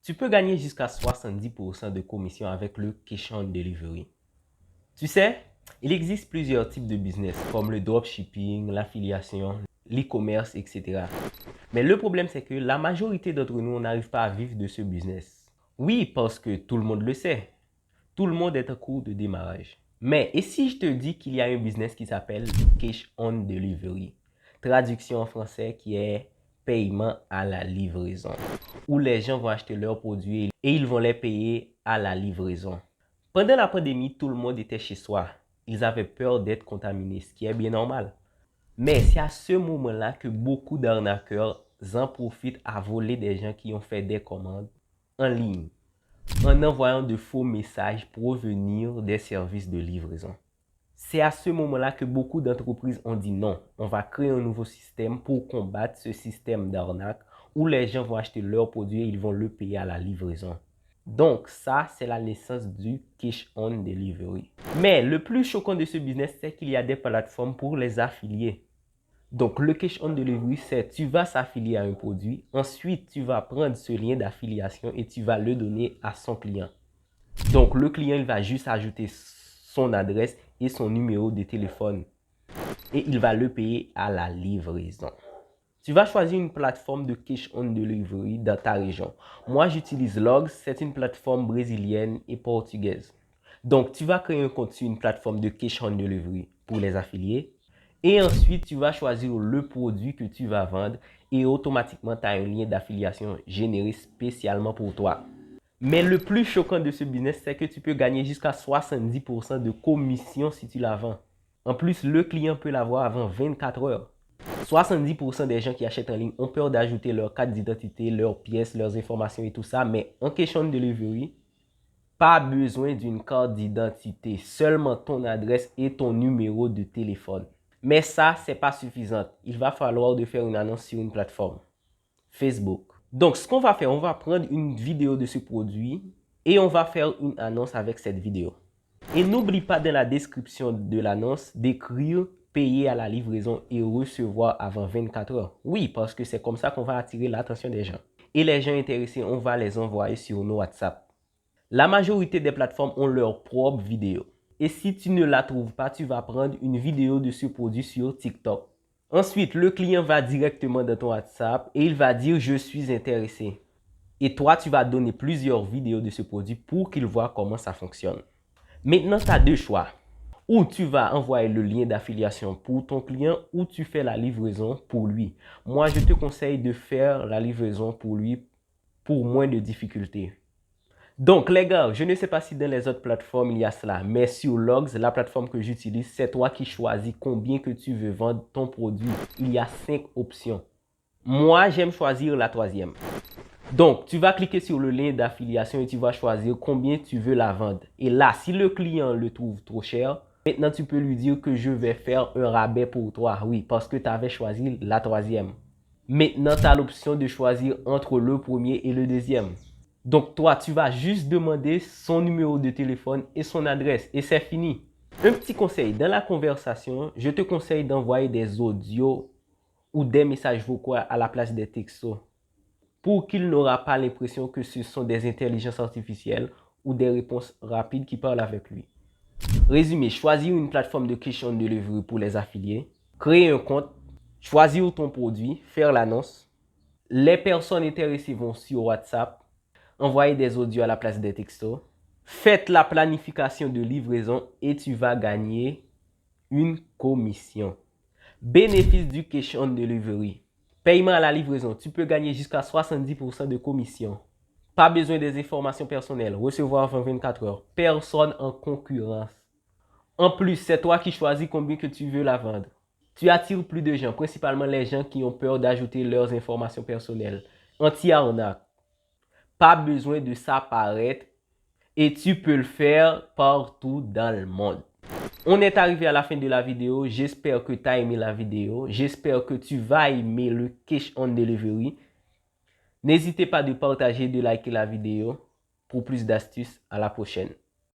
Tu peux gagner jusqu'à 70% de commission avec le Cash on Delivery. Tu sais, il existe plusieurs types de business comme le dropshipping, l'affiliation, l'e-commerce, etc. Mais le problème, c'est que la majorité d'entre nous, on n'arrive pas à vivre de ce business. Oui, parce que tout le monde le sait. Tout le monde est en cours de démarrage. Mais et si je te dis qu'il y a un business qui s'appelle Cash on Delivery? Traduction en français qui est paiement à la livraison, où les gens vont acheter leurs produits et ils vont les payer à la livraison. Pendant la pandémie, tout le monde était chez soi. Ils avaient peur d'être contaminés, ce qui est bien normal. Mais c'est à ce moment-là que beaucoup d'arnaqueurs en profitent à voler des gens qui ont fait des commandes en ligne, en envoyant de faux messages provenir des services de livraison. C'est à ce moment-là que beaucoup d'entreprises ont dit non, on va créer un nouveau système pour combattre ce système d'arnaque où les gens vont acheter leurs produits et ils vont le payer à la livraison. Donc ça, c'est la naissance du Cash on Delivery. Mais le plus choquant de ce business, c'est qu'il y a des plateformes pour les affiliés. Donc le Cash on Delivery, c'est tu vas s'affilier à un produit, ensuite tu vas prendre ce lien d'affiliation et tu vas le donner à son client. Donc le client, il va juste ajouter son adresse et son numéro de téléphone et il va le payer à la livraison. Tu vas choisir une plateforme de Cash on Delivery dans ta région. Moi, j'utilise Logs, c'est une plateforme brésilienne et portugaise. Donc, tu vas créer un compte sur une plateforme de Cash on Delivery pour les affiliés. Et ensuite, tu vas choisir le produit que tu vas vendre et automatiquement, tu as un lien d'affiliation généré spécialement pour toi. Mais le plus choquant de ce business, c'est que tu peux gagner jusqu'à 70% de commission si tu la vends. En plus, le client peut l'avoir avant 24 heures. 70% des gens qui achètent en ligne ont peur d'ajouter leur carte d'identité, leurs pièces, leurs informations et tout ça. Mais en Cash on Delivery, pas besoin d'une carte d'identité, seulement ton adresse et ton numéro de téléphone. Mais ça, c'est pas suffisant. Il va falloir de faire une annonce sur une plateforme, Facebook. Donc, ce qu'on va faire, on va prendre une vidéo de ce produit et on va faire une annonce avec cette vidéo. Et n'oublie pas dans la description de l'annonce d'écrire payer à la livraison et recevoir avant 24 heures. Oui, parce que c'est comme ça qu'on va attirer l'attention des gens. Et les gens intéressés, on va les envoyer sur nos WhatsApp. La majorité des plateformes ont leur propre vidéo. Et si tu ne la trouves pas, tu vas prendre une vidéo de ce produit sur TikTok. Ensuite, le client va directement dans ton WhatsApp et il va dire « Je suis intéressé ». Et toi, tu vas donner plusieurs vidéos de ce produit pour qu'il voit comment ça fonctionne. Maintenant, tu as deux choix. Ou tu vas envoyer le lien d'affiliation pour ton client ou tu fais la livraison pour lui. Moi, je te conseille de faire la livraison pour lui pour moins de difficultés. Donc, les gars, je ne sais pas si dans les autres plateformes il y a cela, mais sur Logs, la plateforme que j'utilise, c'est toi qui choisis combien que tu veux vendre ton produit. Il y a 5 options. Moi, j'aime choisir la troisième. Donc, tu vas cliquer sur le lien d'affiliation et tu vas choisir combien tu veux la vendre. Et là, si le client le trouve trop cher, maintenant tu peux lui dire que je vais faire un rabais pour toi. Oui, parce que tu avais choisi la troisième. Maintenant, tu as l'option de choisir entre le premier et le deuxième. Donc, toi, tu vas juste demander son numéro de téléphone et son adresse. Et c'est fini. Un petit conseil, dans la conversation, je te conseille d'envoyer des audios ou des messages vocaux à la place des textos, pour qu'il n'aura pas l'impression que ce sont des intelligences artificielles ou des réponses rapides qui parlent avec lui. Résumé, choisir une plateforme de Cash on Delivery pour les affiliés, créer un compte, choisir ton produit, faire l'annonce. Les personnes intéressées vont sur WhatsApp, envoyer des audios à la place des textos. Faites la planification de livraison et tu vas gagner une commission. Bénéfice du Cash on Delivery. Paiement à la livraison, tu peux gagner jusqu'à 70% de commission. Pas besoin des informations personnelles, recevoir avant 24 heures. Personne en concurrence. En plus, c'est toi qui choisis combien que tu veux la vendre. Tu attires plus de gens, principalement les gens qui ont peur d'ajouter leurs informations personnelles. Anti-arnaque. Pas besoin de s'apparaître et tu peux le faire partout dans le monde. On est arrivé à la fin de la vidéo. J'espère que tu as aimé la vidéo. J'espère que tu vas aimer le Cash on Delivery. N'hésitez pas de partager, de liker la vidéo pour plus d'astuces. À la prochaine.